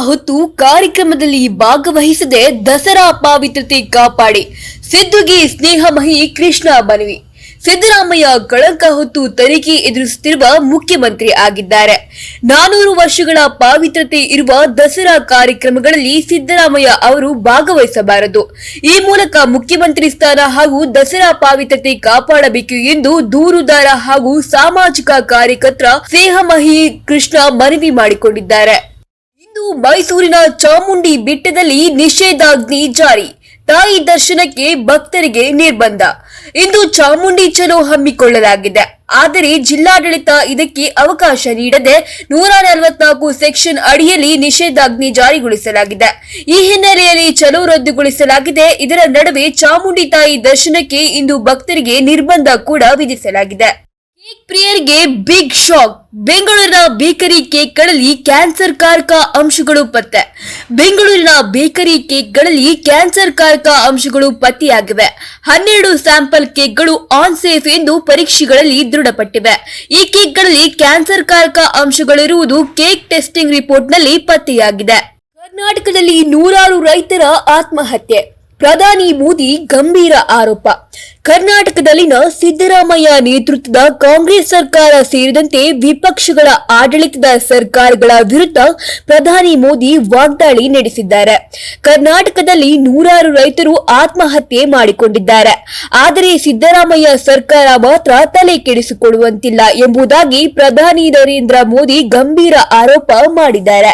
ಹೊತ್ತು ಕಾರ್ಯಕ್ರಮದಲ್ಲಿ ಭಾಗವಹಿಸದೆ ದಸರಾ ಪವಿತ್ರತೆ ಕಾಪಾಡಿ ಸಿದ್ದುಗೆ ಸ್ನೇಹಮಹಿ ಕೃಷ್ಣ ಮನವಿ. ಸಿದ್ದರಾಮಯ್ಯ ಕಳಂಕ ಹೊತ್ತು ತನಿಖೆ ಎದುರಿಸುತ್ತಿರುವ ಮುಖ್ಯಮಂತ್ರಿ ಆಗಿದ್ದಾರೆ. 400 ವರ್ಷಗಳ ಪವಿತ್ರತೆ ಇರುವ ದಸರಾ ಕಾರ್ಯಕ್ರಮಗಳಲ್ಲಿ ಸಿದ್ದರಾಮಯ್ಯ ಅವರು ಭಾಗವಹಿಸಬಾರದು. ಈ ಮೂಲಕ ಮುಖ್ಯಮಂತ್ರಿ ಸ್ಥಾನ ಹಾಗೂ ದಸರಾ ಪವಿತ್ರತೆ ಕಾಪಾಡಬೇಕು ಎಂದು ದೂರುದಾರ ಹಾಗೂ ಸಾಮಾಜಿಕ ಕಾರ್ಯಕರ್ತ ಸ್ನೇಹಮಹಿ ಕೃಷ್ಣ ಮನವಿ ಮಾಡಿಕೊಂಡಿದ್ದಾರೆ. ಇಂದು ಮೈಸೂರಿನ ಚಾಮುಂಡಿ ಬೆಟ್ಟದಲ್ಲಿ ನಿಷೇಧಾಜ್ಞೆ ಜಾರಿ. ತಾಯಿ ದರ್ಶನಕ್ಕೆ ಭಕ್ತರಿಗೆ ನಿರ್ಬಂಧ. ಇಂದು ಚಾಮುಂಡಿ ಚಲೋ ಹಮ್ಮಿಕೊಳ್ಳಲಾಗಿದೆ. ಆದರೆ ಜಿಲ್ಲಾಡಳಿತ ಇದಕ್ಕೆ ಅವಕಾಶ ನೀಡದೆ 144 ಸೆಕ್ಷನ್ ಅಡಿಯಲ್ಲಿ ನಿಷೇಧಾಜ್ಞೆ ಜಾರಿಗೊಳಿಸಲಾಗಿದೆ. ಈ ಹಿನ್ನೆಲೆಯಲ್ಲಿ ಚಲೋ ರದ್ದುಗೊಳಿಸಲಾಗಿದೆ. ಇದರ ನಡುವೆ ಚಾಮುಂಡಿ ತಾಯಿ ದರ್ಶನಕ್ಕೆ ಇಂದು ಭಕ್ತರಿಗೆ ನಿರ್ಬಂಧ ಕೂಡ ವಿಧಿಸಲಾಗಿದೆ. ಕೇಕ್ ಪ್ರಿಯರಿಗೆ ಬಿಗ್ ಶಾಕ್. ಬೆಂಗಳೂರಿನ ಬೇಕರಿ ಕೇಕ್ಗಳಲ್ಲಿ ಕ್ಯಾನ್ಸರ್ ಕಾರಕ ಅಂಶಗಳು ಪತ್ತೆ. ಬೆಂಗಳೂರಿನ ಬೇಕರಿ ಕೇಕ್ಗಳಲ್ಲಿ ಕ್ಯಾನ್ಸರ್ ಕಾರಕ ಅಂಶಗಳು ಪತ್ತೆಯಾಗಿವೆ. 12 ಸ್ಯಾಂಪಲ್ ಕೇಕ್ಗಳು ಆನ್ ಸೇಫ್ ಎಂದು ಪರೀಕ್ಷೆಗಳಲ್ಲಿ ದೃಢಪಟ್ಟಿವೆ. ಈ ಕೇಕ್ಗಳಲ್ಲಿ ಕ್ಯಾನ್ಸರ್ ಕಾರಕ ಅಂಶಗಳಿರುವುದು ಕೇಕ್ ಟೆಸ್ಟಿಂಗ್ ರಿಪೋರ್ಟ್ನಲ್ಲಿ ಪತ್ತೆಯಾಗಿದೆ. ಕರ್ನಾಟಕದಲ್ಲಿ ನೂರಾರು ರೈತರ ಆತ್ಮಹತ್ಯೆ. ಪ್ರಧಾನಿ ಮೋದಿ ಗಂಭೀರ ಆರೋಪ. ಕರ್ನಾಟಕದಲ್ಲಿನ ಸಿದ್ದರಾಮಯ್ಯ ನೇತೃತ್ವದ ಕಾಂಗ್ರೆಸ್ ಸರ್ಕಾರ ಸೇರಿದಂತೆ ವಿಪಕ್ಷಗಳ ಆಡಳಿತದ ಸರ್ಕಾರಗಳ ವಿರುದ್ಧ ಪ್ರಧಾನಿ ಮೋದಿ ವಾಗ್ದಾಳಿ ನಡೆಸಿದ್ದಾರೆ. ಕರ್ನಾಟಕದಲ್ಲಿ ನೂರಾರು ರೈತರು ಆತ್ಮಹತ್ಯೆ ಮಾಡಿಕೊಂಡಿದ್ದಾರೆ. ಆದರೆ ಸಿದ್ದರಾಮಯ್ಯ ಸರ್ಕಾರ ಮಾತ್ರ ತಲೆ ಕೆಡಿಸಿಕೊಳ್ಳುವಂತಿಲ್ಲ ಎಂಬುದಾಗಿ ಪ್ರಧಾನಿ ನರೇಂದ್ರ ಮೋದಿ ಗಂಭೀರ ಆರೋಪ ಮಾಡಿದ್ದಾರೆ.